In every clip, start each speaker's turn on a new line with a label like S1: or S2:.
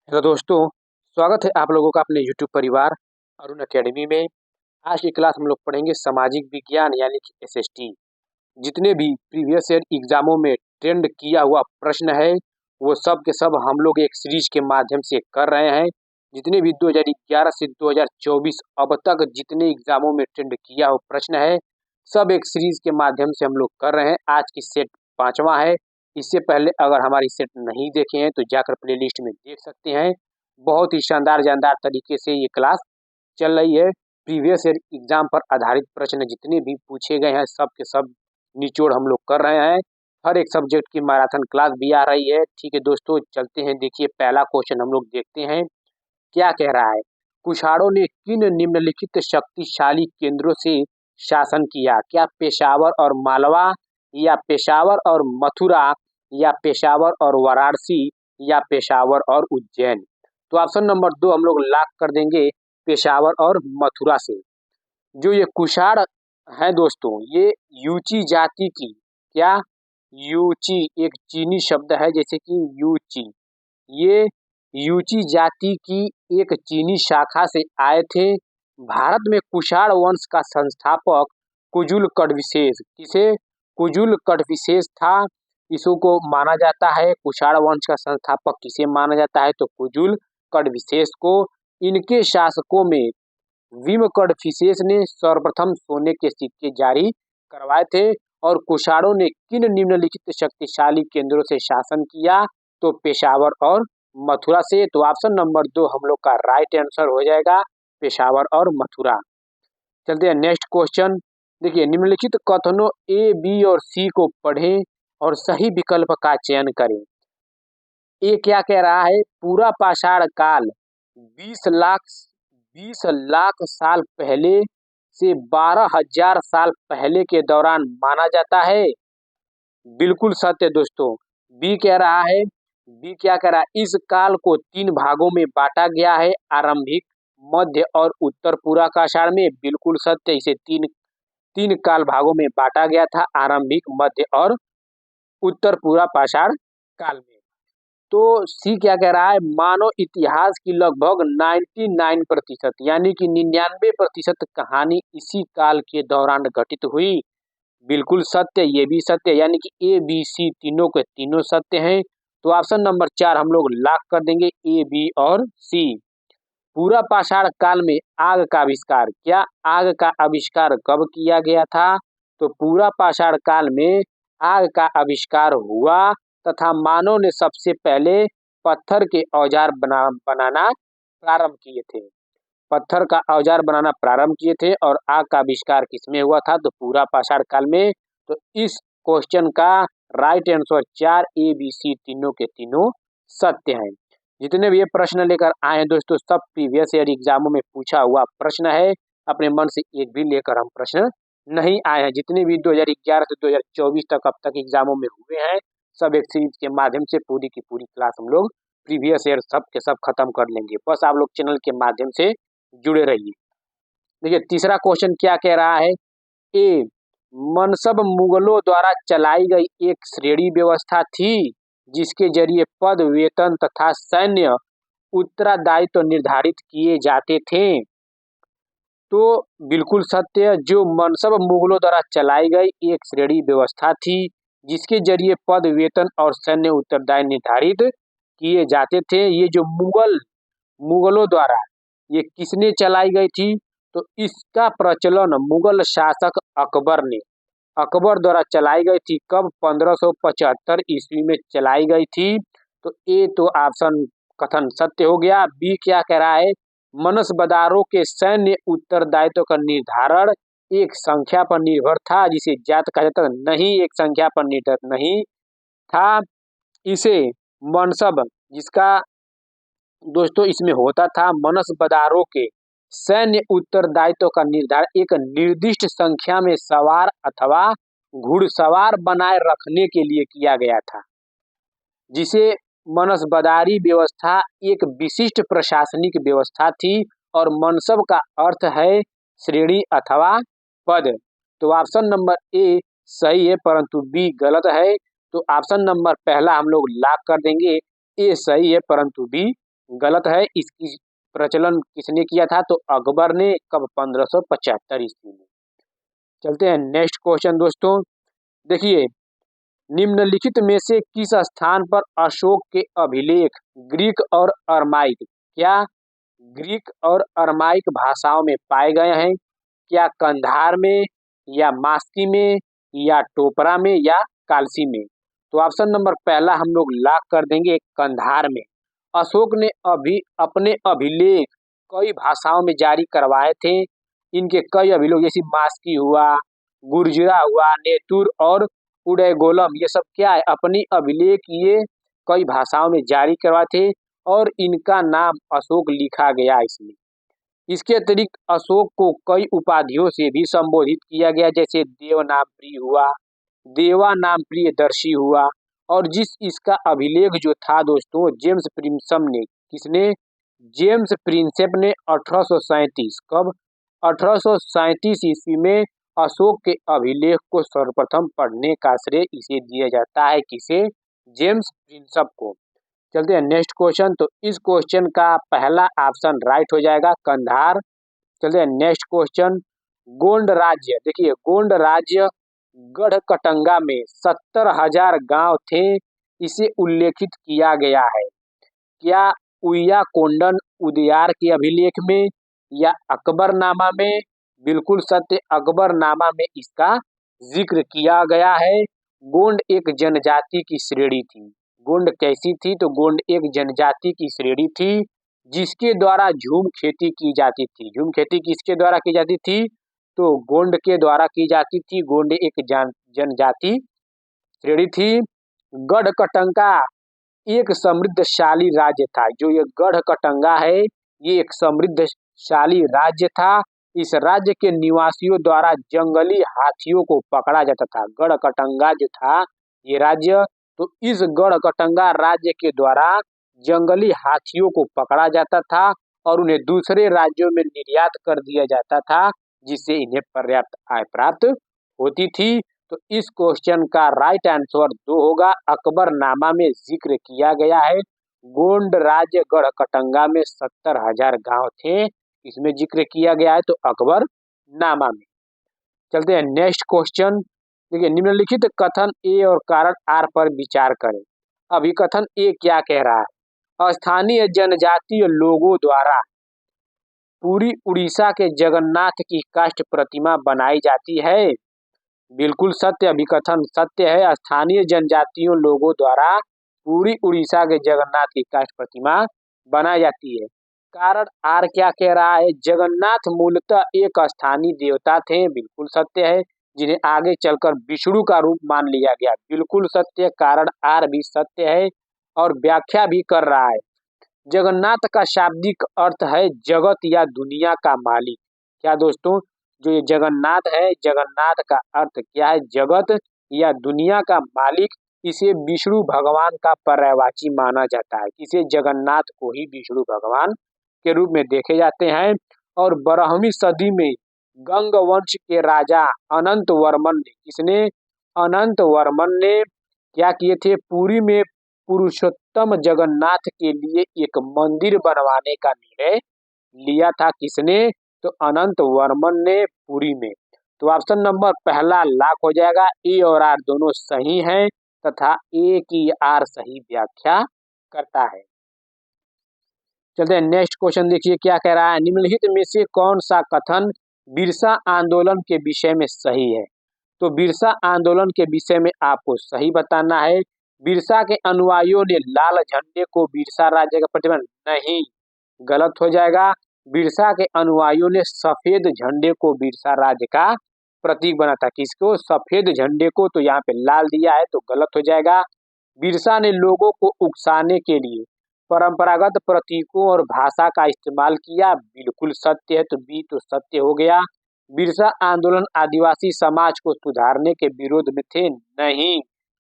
S1: Hello दोस्तों, स्वागत है आप लोगों का अपने यूट्यूब परिवार अरुण अकेडमी में। आज की क्लास हम लोग पढ़ेंगे सामाजिक विज्ञान यानी कि एसएसटी। जितने भी प्रीवियस ईयर एग्जामों में ट्रेंड किया हुआ प्रश्न है वो सब के सब हम लोग एक सीरीज के माध्यम से कर रहे हैं। जितने भी 2011 से 2024 अब तक जितने एग्जामों में ट्रेंड किया हुआ प्रश्न है सब एक सीरीज के माध्यम से हम लोग कर रहे हैं। आज की सेट 5वां है। इससे पहले अगर हमारी सेट नहीं देखे हैं तो जाकर प्लेलिस्ट में देख सकते हैं। बहुत ही शानदार जानदार तरीके से ये क्लास चल रही है। प्रीवियस ईयर एग्जाम पर आधारित प्रश्न जितने भी पूछे गए हैं सब के सब निचोड़ हम लोग कर रहे हैं। हर एक सब्जेक्ट की मैराथन क्लास भी आ रही है। ठीक है दोस्तों, चलते हैं। देखिए पहला क्वेश्चन हम लोग देखते हैं क्या कह रहा है। कुशाणों ने किन निम्नलिखित शक्तिशाली केंद्रों से शासन किया? क्या पेशावर और मालवा, या पेशावर और मथुरा, या पेशावर और वाराणसी, या पेशावर और उज्जैन? तो ऑप्शन नंबर 2 हम लोग लॉक कर देंगे पेशावर और मथुरा से। जो ये कुषाण है दोस्तों, ये यूची जाति की, क्या यूची एक चीनी शब्द है जैसे कि यूची, ये यूची जाति की एक चीनी शाखा से आए थे। भारत में कुषाण वंश का संस्थापक कुजुल कड़विशेष, किसे कुजुल कड़विशेष था, इसको माना जाता है। कुषाण वंश का संस्थापक किसे माना जाता है? तो कुजुल कड़विशेष को। इनके शासकों में भीम कड़विशेष ने सर्वप्रथम सोने के सिक्के जारी करवाए थे। और कुषाणों ने किन निम्नलिखित शक्तिशाली केंद्रों से शासन किया? तो पेशावर और मथुरा से। तो ऑप्शन नंबर 2 हम लोग का राइट आंसर हो जाएगा, पेशावर और मथुरा। चलते हैं नेक्स्ट क्वेश्चन। देखिए निम्नलिखित कथनों ए, बी और सी को पढ़ें और सही विकल्प का चयन करें। ये क्या कह रहा है? पूरा पाषाण काल 20 लाख साल पहले से 12,000 साल पहले के दौरान माना जाता है। बिल्कुल सत्य दोस्तों। बी कह रहा है, बी क्या कह रहा है? इस काल को 3 भागों में बांटा गया है, आरंभिक, मध्य और उत्तर पूरा पाषाण में। बिल्कुल सत्य, इसे तीन काल भागों में बांटा गया था, आरंभिक, मध्य और उत्तर पूरा पाषाण काल में। तो सी क्या कह रहा है? मानव इतिहास की लगभग 99% यानी कि 99% कहानी इसी काल के दौरान घटित हुई। बिल्कुल सत्य, ये भी सत्य, यानी कि ए, बी, सी तीनों के तीनों सत्य हैं। तो ऑप्शन नंबर 4 हम लोग लॉक कर देंगे, ए, बी और सी। पूरा पाषाण काल में आग का आविष्कार, क्या आग का आविष्कार कब किया गया था? तो पूरा पाषाण काल में आग का आविष्कार हुआ तथा मानव ने सबसे पहले पत्थर के औजार बनाना प्रारंभ किए थे। पत्थर का औजार बनाना प्रारंभ किए थे। और आग का आविष्कार किसमें हुआ था? तो पूरा पाषाण काल में। तो इस क्वेश्चन का राइट आंसर 4, ए, बी, सी तीनों के तीनों सत्य हैं। जितने भी ये प्रश्न लेकर आए हैं दोस्तों सब प्रीवियस ईयर एग्जामों में पूछा हुआ प्रश्न है। अपने मन से एक भी लेकर हम प्रश्न नहीं आए हैं। जितने भी 2011 से 2024 तक अब तक एग्जामों में हुए हैं सब एक सीरीज के माध्यम से पूरी की पूरी क्लास हम लोग प्रीवियस ईयर सब के सब खत्म कर लेंगे। बस आप लोग चैनल के माध्यम से जुड़े रहिए। देखिए तीसरा क्वेश्चन क्या कह रहा है? ए, मनसब मुगलों द्वारा चलाई गई एक श्रेणी व्यवस्था थी जिसके जरिए पद, वेतन तथा सैन्य उत्तरदायित्व निर्धारित किए जाते थे। तो बिल्कुल सत्य, जो मनसब मुगलों द्वारा चलाई गई एक श्रेणी व्यवस्था थी जिसके जरिए पद, वेतन और सैन्य उत्तरदायित्व निर्धारित किए जाते थे। ये जो मुगलों द्वारा ये किसने चलाई गई थी? तो इसका प्रचलन मुगल शासक अकबर द्वारा चलाई गई थी। कब? 1575 ईस्वी में चलाई गई थी। तो ए तो ऑप्शन कथन सत्य हो गया। बी क्या कह रहा है? मनसबदारों के सैन्य उत्तरदायित्व का निर्धारण एक संख्या पर निर्भर था जिसे जात कहा जाता था। नहीं, एक संख्या पर निर्भर नहीं था। इसे मनसब, जिसका दोस्तों इसमें होता था मनसबदारों के सैन्य उत्तरदायित्व का निर्धारण एक निर्दिष्ट संख्या में सवार अथवा घुड़सवार बनाए रखने के लिए किया गया था। जिसे मनसबदारी व्यवस्था एक विशिष्ट प्रशासनिक व्यवस्था थी। और मनसब का अर्थ है श्रेणी अथवा पद। तो ऑप्शन नंबर ए सही है परंतु बी गलत है। तो ऑप्शन नंबर पहला हम लोग लॉक कर देंगे, ए सही है परंतु बी गलत है। इसकी प्रचलन किसने किया था? तो अकबर ने। कब? 1575 ईस्वी में। चलते हैं नेक्स्ट क्वेश्चन दोस्तों। देखिए, निम्नलिखित में से किस स्थान पर अशोक के अभिलेख ग्रीक और अरमाइक, क्या ग्रीक और अरमाइक भाषाओं में पाए गए हैं? क्या कंधार में, या मास्की में, या टोपरा में, या कालसी में? तो ऑप्शन नंबर पहला हम लोग लॉक कर देंगे कंधार में। अशोक ने अपने अभिलेख कई भाषाओं में जारी करवाए थे। इनके कई अभिलेख जैसे मास्की हुआ, गुर्जरा हुआ, नेतुर और उदयगोलम, ये सब क्या है? अपनी अभिलेख ये कई भाषाओं में जारी करवाए थे और इनका नाम अशोक लिखा गया इसमें। इसके अतिरिक्त अशोक को कई उपाधियों से भी संबोधित किया गया, जैसे देव नाम प्रिय हुआ, देवा नाम प्रियदर्शी हुआ। और जिस इसका अभिलेख जो था दोस्तों, जेम्स प्रिंसम ने, किसने? जेम्स प्रिंसेप ने 1837, कब? 1837 ईस्वी में अशोक के अभिलेख को सर्वप्रथम पढ़ने का श्रेय इसे दिया जाता है। किसे? जेम्स प्रिंसप को। चलते हैं नेक्स्ट क्वेश्चन। तो इस क्वेश्चन का पहला ऑप्शन राइट हो जाएगा, कंधार। चलते हैं नेक्स्ट क्वेश्चन। गोंड राज्य, देखिए गोंड राज्य गढ़कटंगा में 70,000 गांव थे, इसे उल्लेखित किया गया है। क्या उया कोंडन उदयार के अभिलेख में, या अकबरनामा में? बिल्कुल सत्य, अकबरनामा में इसका जिक्र किया गया है। गोंड एक जनजाति की श्रेणी थी। गोंड कैसी थी? तो गोंड एक जनजाति की श्रेणी थी जिसके द्वारा झूम खेती की जाती थी। झूम खेती किसके द्वारा की जाती थी? तो गोंड के द्वारा की जाती थी। गोंड एक जनजाति श्रेणी थी। गढ़कटंगा एक समृद्धशाली राज्य था। जो ये गढ़कटंगा है, ये एक समृद्धशाली राज्य था। इस राज्य के निवासियों द्वारा जंगली हाथियों को पकड़ा जाता था। गढ़कटंगा जो था ये राज्य, तो इस गढ़कटंगा राज्य के द्वारा जंगली हाथियों को पकड़ा जाता था और उन्हें दूसरे राज्यों में निर्यात कर दिया जाता था, जिससे इन्हें पर्याप्त आय प्राप्त होती थी। तो इस क्वेश्चन का राइट आंसर 2 होगा। अकबरनामा में जिक्र किया गया है। गोंड राज्य गढ़कटंगा में 70,000 गांव थे, इसमें जिक्र किया गया है, तो अकबरनामा में। चलते हैं नेक्स्ट क्वेश्चन। देखिए, निम्नलिखित कथन ए और कारण आर पर विचार करें। अभी कथन ए क्या कह रहा है? स्थानीय जनजातीय लोगों द्वारा पूरी उड़ीसा के जगन्नाथ की काष्ठ प्रतिमा बनाई जाती है। बिल्कुल सत्य, अभिकथन सत्य है। स्थानीय जनजातियों लोगों द्वारा पूरी उड़ीसा के जगन्नाथ की काष्ठ प्रतिमा बनाई जाती है। कारण आर क्या कह रहा है? जगन्नाथ मूलतः एक स्थानीय देवता थे। बिल्कुल सत्य है, जिन्हें आगे चलकर विष्णु का रूप मान लिया गया। बिल्कुल सत्य, कारण आर भी सत्य है और व्याख्या भी कर रहा है। जगन्नाथ का शाब्दिक अर्थ है जगत या दुनिया का मालिक। क्या दोस्तों? जो ये जगन्नाथ है, जगन्नाथ का अर्थ क्या है? जगत या दुनिया का मालिक। इसे विष्णु भगवान का पर्यायवाची माना जाता है। इसे जगन्नाथ को ही विष्णु भगवान के रूप में देखे जाते हैं। और 12वीं सदी में गंग वंश के राजा अनंत वर्मन ने, किसने? अनंत वर्मन ने क्या किए थे? पुरी में पुरुषोत्तम जगन्नाथ के लिए एक मंदिर बनवाने का निर्णय लिया था। किसने? तो अनंत वर्मन ने, पुरी में। तो ऑप्शन नंबर पहला लॉक हो जाएगा। ए और आर दोनों सही हैं तथा ए की आर सही व्याख्या करता है। चलते हैं नेक्स्ट क्वेश्चन। देखिए क्या कह रहा है? निम्नलिखित में से कौन सा कथन बिरसा आंदोलन के विषय में सही है? तो बिरसा आंदोलन के विषय में आपको सही बताना है। बिरसा के अनुयायियों ने लाल झंडे को बिरसा राज्य का प्रतिबंध नहीं, गलत हो जाएगा। बिरसा के अनुयायियों ने सफेद झंडे को बिरसा राज्य का प्रतीक बना था। किसको? सफेद झंडे को। तो यहाँ पे लाल दिया है, तो गलत हो जाएगा। बिरसा ने लोगों को उकसाने के लिए परंपरागत प्रतीकों और भाषा का इस्तेमाल किया। बिल्कुल सत्य है, तो बी तो सत्य हो गया। बिरसा आंदोलन आदिवासी समाज को सुधारने के विरोध में थे? नहीं,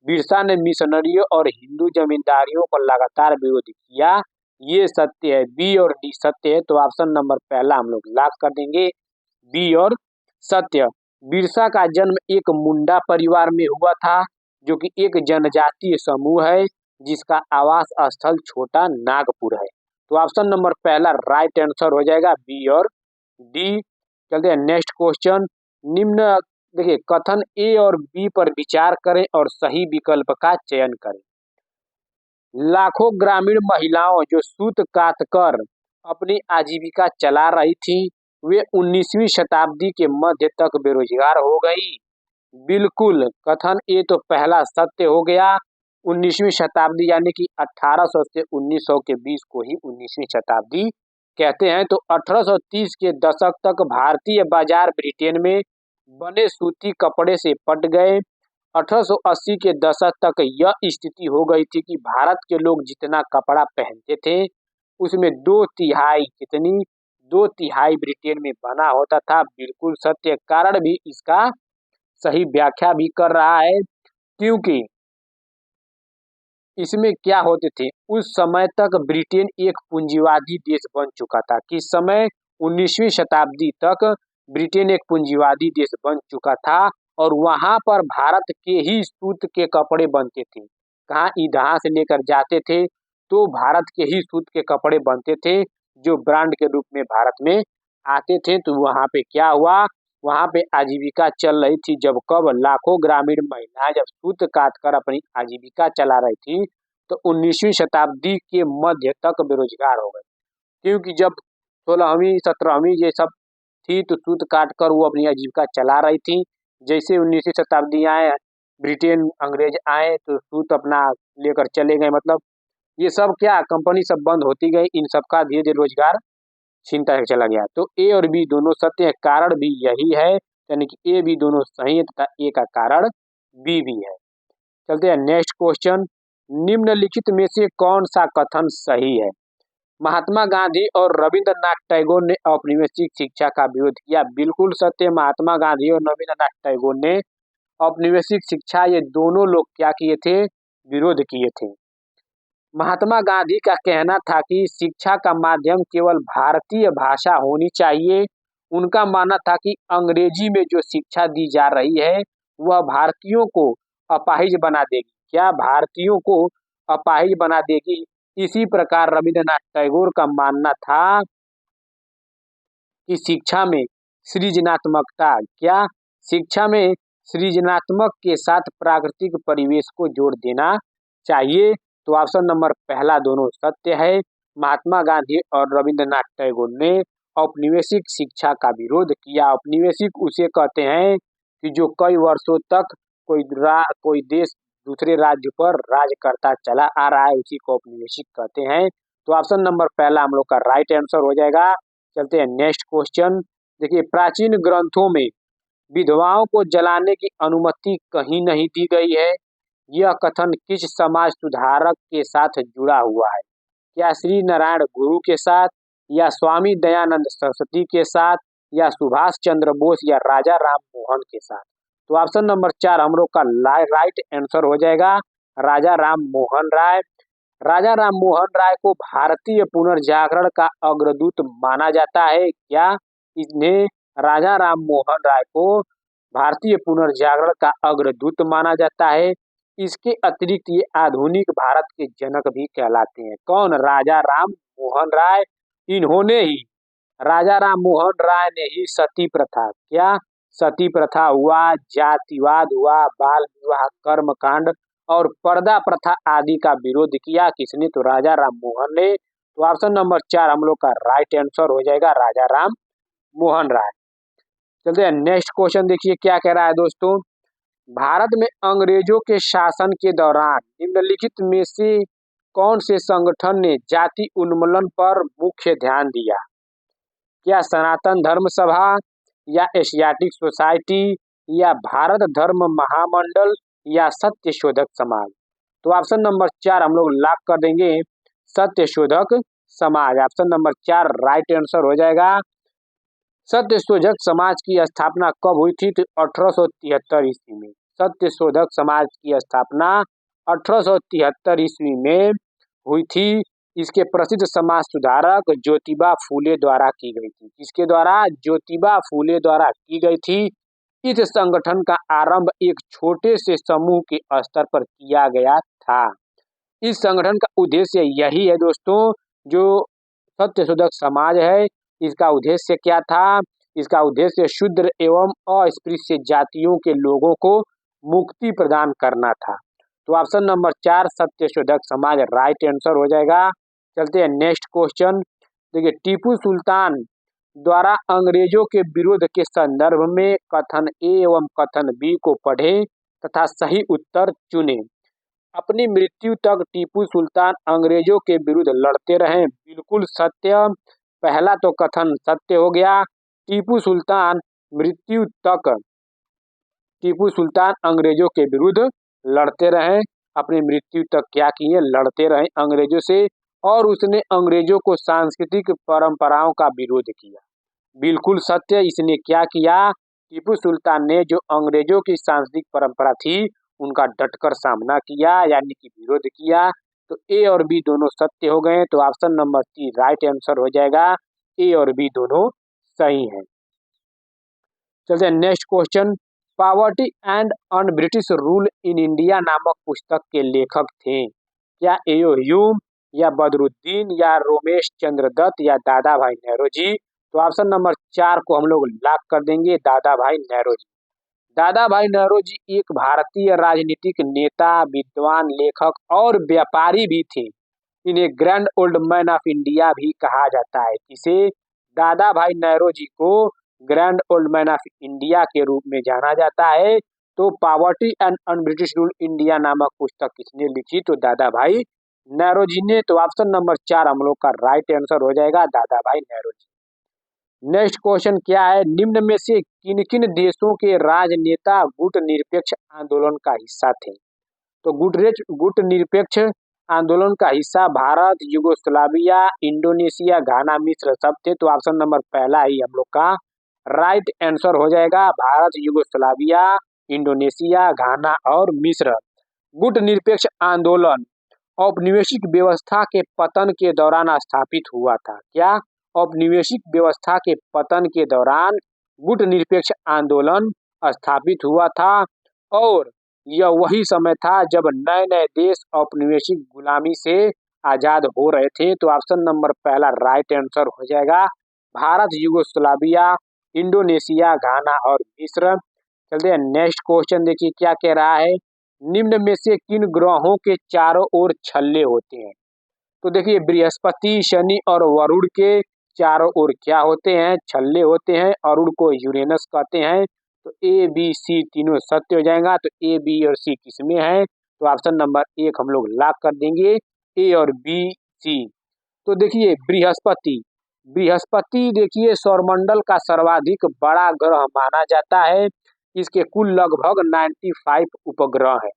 S1: बिरसा ने मिशनरियों और हिंदू जमींदारियों को लगातार विरोध किया। ये सत्य है। बी और डी सत्य है, तो ऑप्शन नंबर पहला हम लोग लॉक कर देंगे, बी और सत्य। बिरसा का जन्म एक मुंडा परिवार में हुआ था, जो कि एक जनजातीय समूह है जिसका आवास स्थल छोटा नागपुर है। तो ऑप्शन नंबर पहला राइट आंसर हो जाएगा बी और डी। चलते हैं नेक्स्ट क्वेश्चन। निम्न देखिए कथन ए और बी पर विचार करें और सही विकल्प का चयन करें। लाखों ग्रामीण महिलाओं जो सूत कात कर अपनी आजीविका चला रही थी वे 19वीं शताब्दी के मध्य तक बेरोजगार हो गई। बिल्कुल कथन ए तो पहला सत्य हो गया। 19वीं शताब्दी यानी कि 1800 से 1900 के बीच को ही 19वीं शताब्दी कहते हैं। तो 1830 के दशक तक भारतीय बाजार ब्रिटेन में बने सूती कपड़े से पट गए। 1880 के दशक तक यह स्थिति हो गई थी कि भारत के लोग जितना कपड़ा पहनते थे उसमें 2/3 कितनी 2/3 ब्रिटेन में बना होता था। बिल्कुल सत्य। कारण भी इसका सही व्याख्या भी कर रहा है क्योंकि इसमें क्या होते थे उस समय तक ब्रिटेन एक पूंजीवादी देश बन चुका था। किस समय 19वीं शताब्दी तक ब्रिटेन एक पूंजीवादी देश बन चुका था और वहां पर भारत के ही सूत के कपड़े बनते थे। कहाँ ईदहा से लेकर जाते थे तो भारत के ही सूत के कपड़े बनते थे जो ब्रांड के रूप में भारत में आते थे। तो वहां पे क्या हुआ वहां पे आजीविका चल रही थी। जब कब लाखों ग्रामीण महिलाएं जब सूत काट कर अपनी आजीविका चला रही थी तो 19वीं शताब्दी के मध्य तक बेरोजगार हो गए क्योंकि जब 16वीं 17वीं ये सब थी तो सूत काट कर वो अपनी आजीविका चला रही थी। जैसे 19वीं शताब्दी आए ब्रिटेन अंग्रेज आए तो सूत अपना लेकर चले गए। मतलब ये सब क्या कंपनी सब बंद होती गई। इन सब का धीरे धीरे रोजगार छीनता चला गया। तो ए और बी दोनों सत्य है। कारण भी यही है यानी कि ए बी दोनों सही है तथा ए का कारण बी भी है। चलते हैं नेक्स्ट क्वेश्चन। निम्नलिखित में से कौन सा कथन सही है। महात्मा गांधी और रविंद्रनाथ टैगोर ने औपनिवेशिक शिक्षा का विरोध किया। बिल्कुल सत्य। महात्मा गांधी और रविंद्रनाथ टैगोर ने औपनिवेशिक शिक्षा ये दोनों लोग क्या किए थे विरोध किए थे। महात्मा गांधी का कहना था कि शिक्षा का माध्यम केवल भारतीय भाषा होनी चाहिए। उनका मानना था कि अंग्रेजी में जो शिक्षा दी जा रही है वह भारतीयों को अपाहिज बना देगी। क्या भारतीयों को अपाहिज बना देगी। इसी प्रकार रविंद्रनाथ टैगोर का मानना था कि शिक्षा में सृजनात्मकता क्या शिक्षा में सृजनात्मक के साथ प्राकृतिक परिवेश को जोड़ देना चाहिए। तो ऑप्शन नंबर पहला दोनों सत्य है। महात्मा गांधी और रविंद्रनाथ टैगोर ने औपनिवेशिक शिक्षा का विरोध किया। औपनिवेशिक उसे कहते हैं कि जो कई वर्षों तक कोई देश दूसरे राज्य पर राज करता चला आ रहा है उसी को औपनिवेशिक कहते हैं। तो ऑप्शन नंबर पहला हम लोग का राइट आंसर हो जाएगा। चलते हैं नेक्स्ट क्वेश्चन। देखिए प्राचीन ग्रंथों में विधवाओं को जलाने की अनुमति कहीं नहीं दी गई है। यह कथन किस समाज सुधारक के साथ जुड़ा हुआ है। क्या श्री नारायण गुरु के साथ या स्वामी दयानंद सरस्वती के साथ या सुभाष चंद्र बोस या राजा राम मोहन के साथ। तो ऑप्शन नंबर 4 हम लोग का राइट आंसर हो जाएगा राजा राम मोहन राय। राजा राम मोहन राय को भारतीय पुनर्जागरण का अग्रदूत माना जाता है। क्या इन्हें राजा राम मोहन राय को भारतीय पुनर्जागरण का अग्रदूत माना जाता है। इसके अतिरिक्त ये आधुनिक भारत के जनक भी कहलाते हैं। कौन राजा राम मोहन राय। इन्होंने ही राजा राम मोहन राय ने ही सती प्रथा क्या सती प्रथा हुआ जातिवाद हुआ बाल विवाह कर्मकांड और पर्दा प्रथा आदि का विरोध किया। किसने तो राजा राम मोहन ने। तो ऑप्शन नंबर 4 हम लोग का राइट आंसर हो जाएगा राजा राम मोहन राय। चलते हैं नेक्स्ट क्वेश्चन। देखिए क्या कह रहा है दोस्तों। भारत में अंग्रेजों के शासन के दौरान निम्नलिखित में से कौन से संगठन ने जाति उन्मूलन पर मुख्य ध्यान दिया। क्या सनातन धर्म सभा या एशियाटिक सोसाइटी या भारत धर्म महामंडल या सत्य शोधक समाज। तो ऑप्शन नंबर 4 हम लोग लॉक कर देंगे सत्य शोधक समाज। ऑप्शन नंबर 4 राइट आंसर हो जाएगा। सत्य शोधक समाज की स्थापना कब हुई थी तो 1873 ईस्वी में। सत्य शोधक समाज की स्थापना 1873 ईस्वी में हुई थी। इसके प्रसिद्ध समाज सुधारक ज्योतिबा फूले द्वारा की गई थी। किसके द्वारा ज्योतिबा फूले द्वारा की गई थी। इस संगठन का आरंभ एक छोटे से समूह के स्तर पर किया गया था। इस संगठन का उद्देश्य यही है दोस्तों जो सत्यशोधक समाज है, इसका उद्देश्य क्या था? इसका उद्देश्य शूद्र एवं अस्पृश्य जातियों के लोगों को मुक्ति प्रदान करना था। तो option number 4 Satyashodhak Samaj right answer हो जाएगा। चलते हैं नेक्स्ट क्वेश्चन। देखिए, टीपू सुल्तान द्वारा अंग्रेजों के विरोध के संदर्भ में कथन ए एवं कथन बी को पढ़ें तथा सही उत्तर चुनें। अपनी मृत्यु तक टीपू सुल्तान अंग्रेजों के विरुद्ध लड़ते रहे, बिल्कुल सत्य। पहला तो कथन सत्य हो गया। टीपू सुल्तान मृत्यु तक टीपू सुल्तान अंग्रेजों के विरुद्ध लड़ते रहे, अपनी मृत्यु तक क्या किए? लड़ते रहे अंग्रेजों से, और उसने अंग्रेजों को सांस्कृतिक परंपराओं का विरोध किया, बिल्कुल सत्य। इसने क्या किया? टीपू सुल्तान ने जो अंग्रेजों की सांस्कृतिक परंपरा थी उनका डटकर सामना किया, यानी कि विरोध किया। तो ए और बी दोनों सत्य हो गए, तो ऑप्शन नंबर 3 राइट आंसर हो जाएगा। ए और बी दोनों सही हैं। चलते हैं next question. Poverty and un British rule in India नामक पुस्तक के लेखक थे क्या? एओ ह्यूम या बदरुद्दीन या रोमेश चंद्र दत्त या दादा भाई नेहरू। तो ऑप्शन नंबर 4 को हम लोग लॉक कर देंगे, दादा भाई नेहरू। दादा भाई नेहरू एक भारतीय राजनीतिक नेता, विद्वान, लेखक और व्यापारी भी थे। इन्हें grand old man of India भी कहा जाता है। किसे? दादा भाई नेहरू को grand old man of India के रूप में जाना जाता है। तो poverty and un British rule India नामक पुस्तक किसने लिखी? तो दादा भाई नेहरू जी ने। तो ऑप्शन नंबर 4 हम लोग का राइट आंसर हो जाएगा, दादा भाई नेहरू जी। नेक्स्ट क्वेश्चन क्या है? निम्न में से किन किन देशों के राजनेता गुट निरपेक्ष आंदोलन का हिस्सा थे? तो गुट निरपेक्ष आंदोलन का हिस्सा भारत, युगोस्लाविया, इंडोनेशिया, घाना, मिस्र सब थे। तो ऑप्शन नंबर पहला ही हम लोग का राइट आंसर हो जाएगा, भारत, युगोस्लाविया, इंडोनेशिया, घाना और मिस्र। गुट निरपेक्ष आंदोलन औपनिवेशिक व्यवस्था के पतन के दौरान स्थापित हुआ था। क्या? औपनिवेशिक व्यवस्था के पतन के दौरान गुट निरपेक्ष आंदोलन स्थापित हुआ था, और यह वही समय था जब नए नए देश औपनिवेशिक गुलामी से आजाद हो रहे थे। तो ऑप्शन नंबर पहला राइट आंसर हो जाएगा, भारत, युगोस्लाविया, इंडोनेशिया, घाना और मिस्र। चलते हैं नेक्स्ट क्वेश्चन। देखिए क्या कह रहा है? निम्न में से किन ग्रहों के चारों ओर छल्ले होते हैं? तो देखिए, बृहस्पति, शनि और वरुण के चारों ओर क्या होते हैं? छल्ले होते हैं। अरुण को यूरेनस कहते हैं। तो ए बी सी तीनों सत्य हो जाएगा। तो ए बी और सी किसमें है? तो ऑप्शन नंबर 1 हम लोग लॉक कर देंगे, ए और बी सी। तो देखिए, बृहस्पति देखिए सौरमंडल का सर्वाधिक बड़ा ग्रह माना जाता है। इसके कुल लगभग 95 उपग्रह है।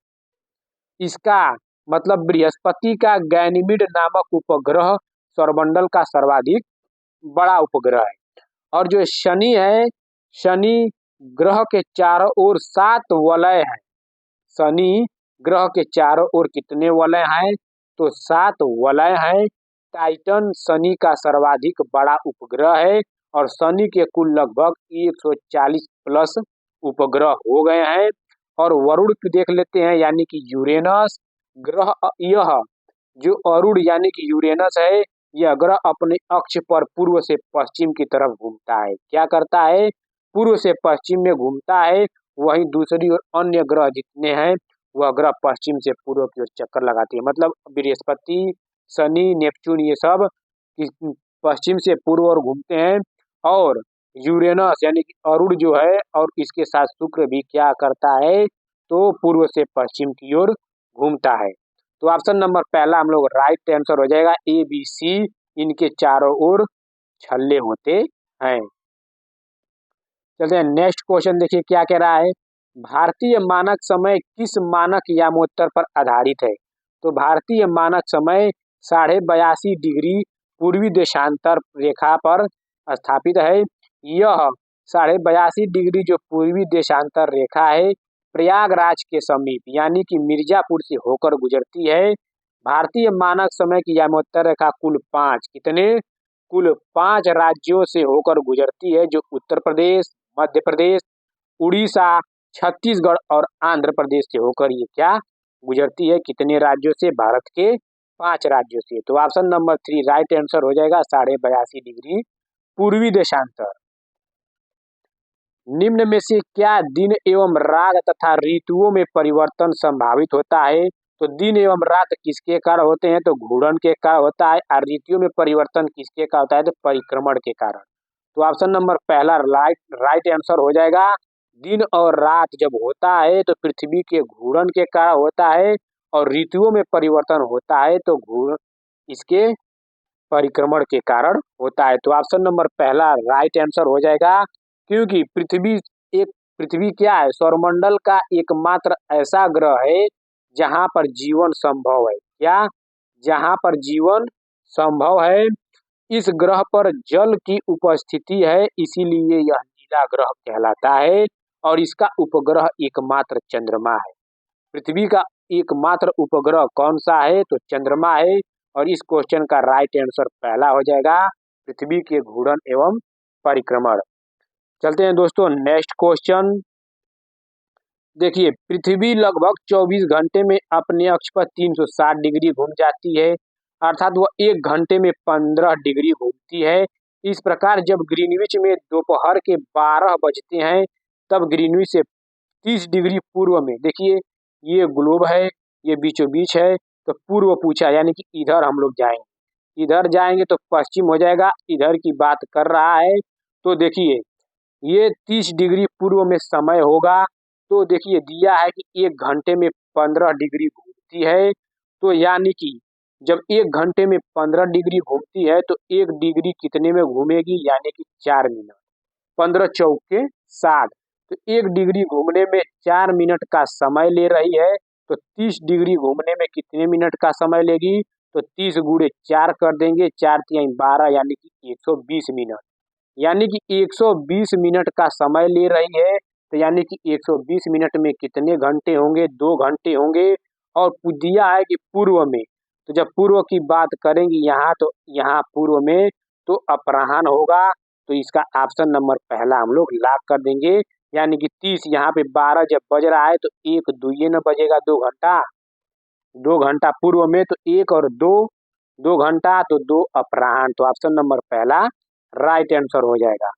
S1: इसका मतलब बृहस्पति का गैनीमेड नामक उपग्रह सौरमंडल का सर्वाधिक बड़ा उपग्रह है। और जो शनि है, शनि ग्रह के चारों ओर 7 वलय है। शनि ग्रह के चारों ओर कितने वलय हैं? तो 7 वलय हैं। टाइटन शनि का सर्वाधिक बड़ा उपग्रह है, और शनि के कुल लगभग 140 प्लस उपग्रह हो गए हैं। और वरुण की देख लेते हैं, यानी कि यूरेनस ग्रह। यह जो अरुण यानी कि यूरेनस है, यह ग्रह अपने अक्ष पर पूर्व से पश्चिम की तरफ घूमता है। क्या करता है? पूर्व से पश्चिम में घूमता है। वहीं दूसरी ओर अन्य ग्रह जितने हैं वह ग्रह पश्चिम से पूर्व की ओर चक्कर लगाती है। मतलब बृहस्पति, शनि, नेपच्यून ये सब पश्चिम से पूर्व ओर घूमते हैं। और यूरेनस यानी कि अरुण जो है, और इसके साथ शुक्र भी क्या करता है? तो पूर्व से पश्चिम की ओर घूमता है। तो ऑप्शन नंबर पहला हम लोग राइट आंसर हो जाएगा, ए बी सी। इनके चारों ओर छल्ले होते हैं। चलते हैं नेक्स्ट क्वेश्चन। देखिए क्या कह रहा है? भारतीय मानक समय किस मानक यामोत्तर पर आधारित है? तो भारतीय मानक समय 82.5 डिग्री पूर्वी देशांतर रेखा पर स्थापित है। यह 82.5 डिग्री जो पूर्वी देशांतर रेखा है, प्रयागराज के समीप यानी कि मिर्जापुर से होकर गुजरती है। भारतीय मानक समय की यामोत्तर रेखा कुल 5 कितने? कुल 5 राज्यों से होकर गुजरती है, जो उत्तर प्रदेश, मध्य प्रदेश, उड़ीसा, छत्तीसगढ़ और आंध्र प्रदेश से होकर ये क्या गुजरती है? कितने राज्यों से? भारत के 5 राज्यों से। तो ऑप्शन नंबर 3 राइट आंसर हो जाएगा 82.5 डिग्री पूर्वी देशांतर। निम्न में से क्या दिन एवं रात तथा ऋतुओं में परिवर्तन संभावित होता है? तो दिन एवं रात किसके कारण होते हैं? तो घूर्णन के कारण होता है। और ऋतुओं में परिवर्तन किसके कारण होता है? तो परिक्रमण के कारण। तो ऑप्शन नंबर पहला राइट आंसर हो जाएगा। दिन और रात जब होता है तो पृथ्वी के घूर्णन के कारण होता है, और ऋतुओं में परिवर्तन होता है तो इसके परिक्रमण के कारण होता है। तो ऑप्शन नंबर पहला राइट आंसर हो जाएगा, क्योंकि पृथ्वी क्या है? सौरमंडल का एकमात्र ऐसा ग्रह है जहां पर जीवन संभव है। क्या? जहां पर जीवन संभव है। इस ग्रह पर जल की उपस्थिति है, इसीलिए यह नीला ग्रह कहलाता है। और इसका उपग्रह एकमात्र चंद्रमा है। पृथ्वी का एकमात्र उपग्रह कौन सा है? तो चंद्रमा है। और इस क्वेश्चन का राइट आंसर पहला हो जाएगा, पृथ्वी के घूर्णन एवं परिक्रमण। चलते हैं दोस्तों नेक्स्ट क्वेश्चन। देखिए, पृथ्वी लगभग 24 घंटे में अपने अक्ष पर 360 डिग्री घूम जाती है, अर्थात वह 1 घंटे में 15 डिग्री घूमती है। इस प्रकार जब ग्रीनविच में दोपहर के 12 बजते हैं, तब ग्रीनविच से 30 डिग्री पूर्व में, देखिए ये ग्लोब है, ये बीचों बीच है, तो पूर्व पूछा, यानी कि इधर हम लोग जाएंगे। इधर जाएंगे तो पश्चिम हो जाएगा, इधर की बात कर रहा है। तो देखिए ये 30 डिग्री पूर्व में समय होगा। तो देखिए दिया है कि 1 घंटे में 15 डिग्री घूमती है। तो यानी कि जब 1 घंटे में 15 डिग्री घूमती है तो 1 डिग्री कितने में घूमेगी? यानी कि 4 मिनट। 15 चौके 60, तो 1 डिग्री घूमने में 4 मिनट का समय ले रही है। तो 30 डिग्री घूमने में कितने मिनट का समय लेगी? तो 30 गुणे 4 कर देंगे, 4 तिहाई 12, यानी कि 120 मिनट। यानी कि 120 मिनट का समय ले रही है। तो यानी कि 120 मिनट में कितने घंटे होंगे? 2 घंटे होंगे। और दिया है कि पूर्व में, तो जब पूर्व की बात करेंगे यहाँ, तो यहाँ पूर्व में तो अपराह्न होगा। तो इसका ऑप्शन नंबर पहला हम लोग लॉक कर देंगे। यानी कि 30 यहाँ पे 12 जब बज रहा है तो 1 दुइये न बजेगा 2 घंटा। 2 घंटा पूर्व में तो 1 और 2 घंटा, तो 2 अपराह्न। तो ऑप्शन नंबर पहला राइट आंसर हो जाएगा।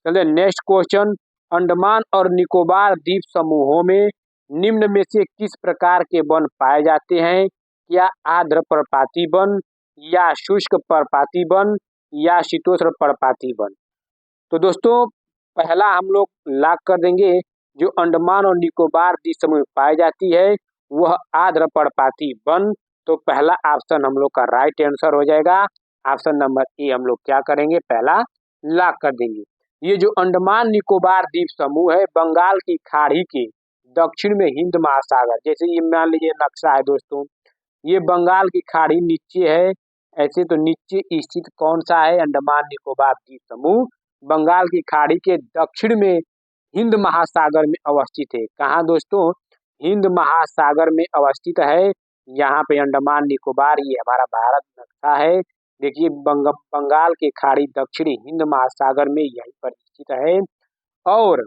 S1: चलिए नेक्स्ट क्वेश्चन। अंडमान और निकोबार द्वीप समूहों में निम्न में से किस प्रकार के वन पाए जाते हैं? क्या आर्द्र पर्णपाती वन, या शुष्क पर्णपाती वन, या शीतोष्ण पर्णपाती वन? तो दोस्तों पहला हम लोग लॉक कर देंगे, जो अंडमान और निकोबार द्वीप समूह में पाई जाती है वह आर्द्र पर्णपाती वन। तो पहला ऑप्शन हम लोग का राइट आंसर हो जाएगा। ऑप्शन नंबर ए हम लोग क्या करेंगे? पहला लॉक कर देंगे। ये जो अंडमान निकोबार द्वीप समूह है, बंगाल की खाड़ी के दक्षिण में हिंद महासागर, जैसे ये मान लीजिए नक्शा है दोस्तों, ये बंगाल की खाड़ी नीचे है। ऐसे तो नीचे स्थित कौन सा है? अंडमान निकोबार द्वीप समूह बंगाल की खाड़ी के दक्षिण में हिंद महासागर में अवस्थित है। कहाँ दोस्तों? हिंद महासागर में अवस्थित है। यहाँ पे अंडमान निकोबार, ये हमारा भारत नक्शा है। देखिए बंगाल के खाड़ी दक्षिणी हिंद महासागर में यहीं पर स्थित है। और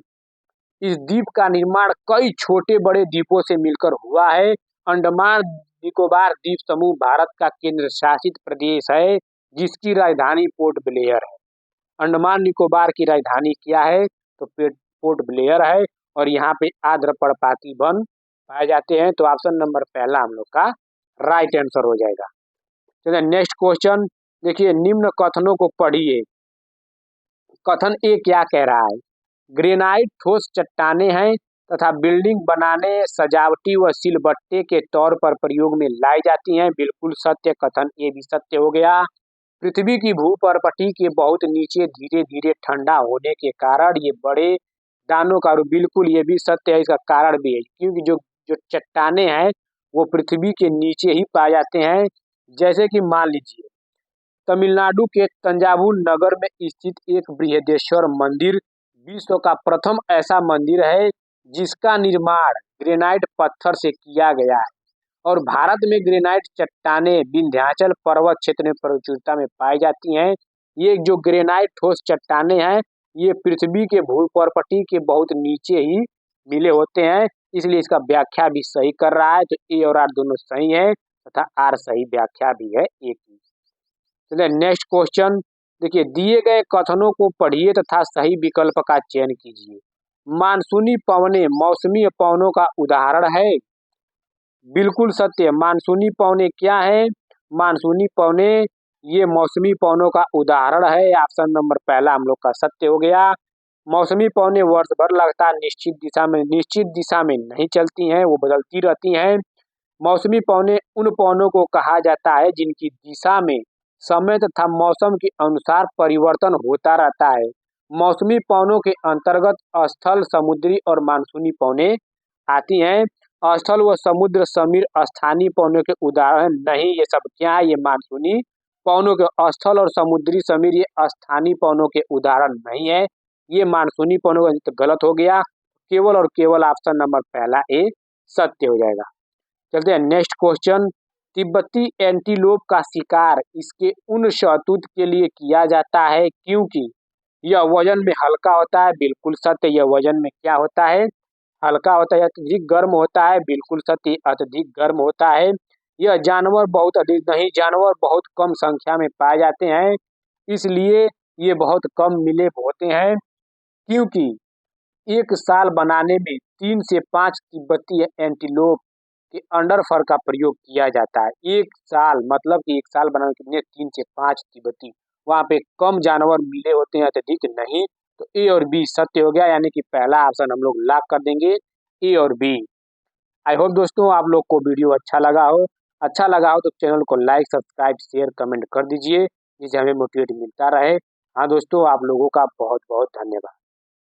S1: इस द्वीप का निर्माण कई छोटे बड़े द्वीपों से मिलकर हुआ है। अंडमान निकोबार द्वीप समूह भारत का केंद्र शासित प्रदेश है, जिसकी राजधानी पोर्ट ब्लेयर है। अंडमान निकोबार की राजधानी क्या है? तो पोर्ट ब्लेयर है। और यहाँ पे आर्द्र पर्णपाती वन पाए जाते हैं। तो ऑप्शन नंबर पहला हम लोग का राइट आंसर हो जाएगा। चलिए नेक्स्ट क्वेश्चन। देखिए निम्न कथनों को पढ़िए। कथन ए क्या कह रहा है? ग्रेनाइट ठोस चट्टाने हैं तथा बिल्डिंग बनाने, सजावटी व सिलबट्टे के तौर पर प्रयोग में लाई जाती हैं। बिल्कुल सत्य, कथन ए भी सत्य हो गया। पृथ्वी की भूपर्पटी के बहुत नीचे धीरे धीरे ठंडा होने के कारण ये बड़े दानों का रूप, बिल्कुल ये भी सत्य है। इसका कारण भी है, क्योंकि जो जो चट्टाने हैं वो पृथ्वी के नीचे ही पाए जाते हैं। जैसे कि मान लीजिए तमिलनाडु के तंजावुर नगर में स्थित एक बृहदेश्वर मंदिर विश्व का प्रथम ऐसा मंदिर है जिसका निर्माण ग्रेनाइट पत्थर से किया गया है। और भारत में ग्रेनाइट चट्टाने विंध्याचल पर्वत क्षेत्र में प्रचुरता में पाई जाती हैं। ये जो ग्रेनाइट ठोस चट्टाने हैं ये पृथ्वी के भूपर्पटी के बहुत नीचे ही मिले होते हैं, इसलिए इसका व्याख्या भी सही कर रहा है। तो ए और आर दोनों सही है। तथा आर सही व्याख्या भी है एक ही। चलिए नेक्स्ट क्वेश्चन देखिए, दिए गए कथनों को पढ़िए तथा सही विकल्प का चयन कीजिए। मानसूनी पवनें मौसमी पवनों का उदाहरण है। बिल्कुल सत्य। मानसूनी पवनें क्या है? मानसूनी पवनें ये मौसमी पवनों का उदाहरण है। ऑप्शन नंबर पहला हम लोग का सत्य हो गया। मौसमी पवनें वर्ष भर लगातार निश्चित दिशा में नहीं चलती हैं, वो बदलती रहती हैं। मौसमी पवनें उन पवनों को कहा जाता है जिनकी दिशा में समय तथा मौसम के अनुसार परिवर्तन होता रहता है। मौसमी पवनों के अंतर्गत स्थल, समुद्री और मानसूनी पवनें आती हैं। स्थल व समुद्र समीर स्थानीय पवनों के उदाहरण नहीं। ये सब क्या है? ये मानसूनी पवनों के स्थल और समुद्री समीर ये स्थानीय पवनों के उदाहरण नहीं है। ये मानसूनी पवनों का तो गलत हो गया। केवल और केवल ऑप्शन नंबर पहला ए सत्य हो जाएगा। चलते हैं नेक्स्ट क्वेश्चन। तिब्बती एंटीलोप का शिकार इसके उन शहतूत के लिए किया जाता है क्योंकि यह वजन में हल्का होता है। बिल्कुल सत्य। यह वजन में क्या होता है? हल्का होता है। अत्यधिक गर्म होता है। बिल्कुल सत्य। अत्यधिक गर्म होता है। यह जानवर बहुत अधिक नहीं, जानवर बहुत कम संख्या में पाए जाते हैं, इसलिए ये बहुत कम मिले होते हैं। क्योंकि एक साल बनाने में 3 से 5 तिब्बती एंटीलोप के अंडर फर का प्रयोग किया जाता है। एक साल मतलब कि एक साल बनाने में कितने? 3 से 5 तिब्बती। वहाँ पे कम जानवर मिले होते हैं, अत्यधिक नहीं। तो ए और बी सत्य हो गया, यानी कि पहला ऑप्शन हम लोग लॉक कर देंगे, ए और बी। आई होप दोस्तों आप लोग को वीडियो अच्छा लगा हो। अच्छा लगा हो तो चैनल को लाइक, सब्सक्राइब, शेयर, कमेंट कर दीजिए, जिससे हमें मोटिवेट मिलता रहे। हाँ दोस्तों, आप लोगों का बहुत बहुत धन्यवाद।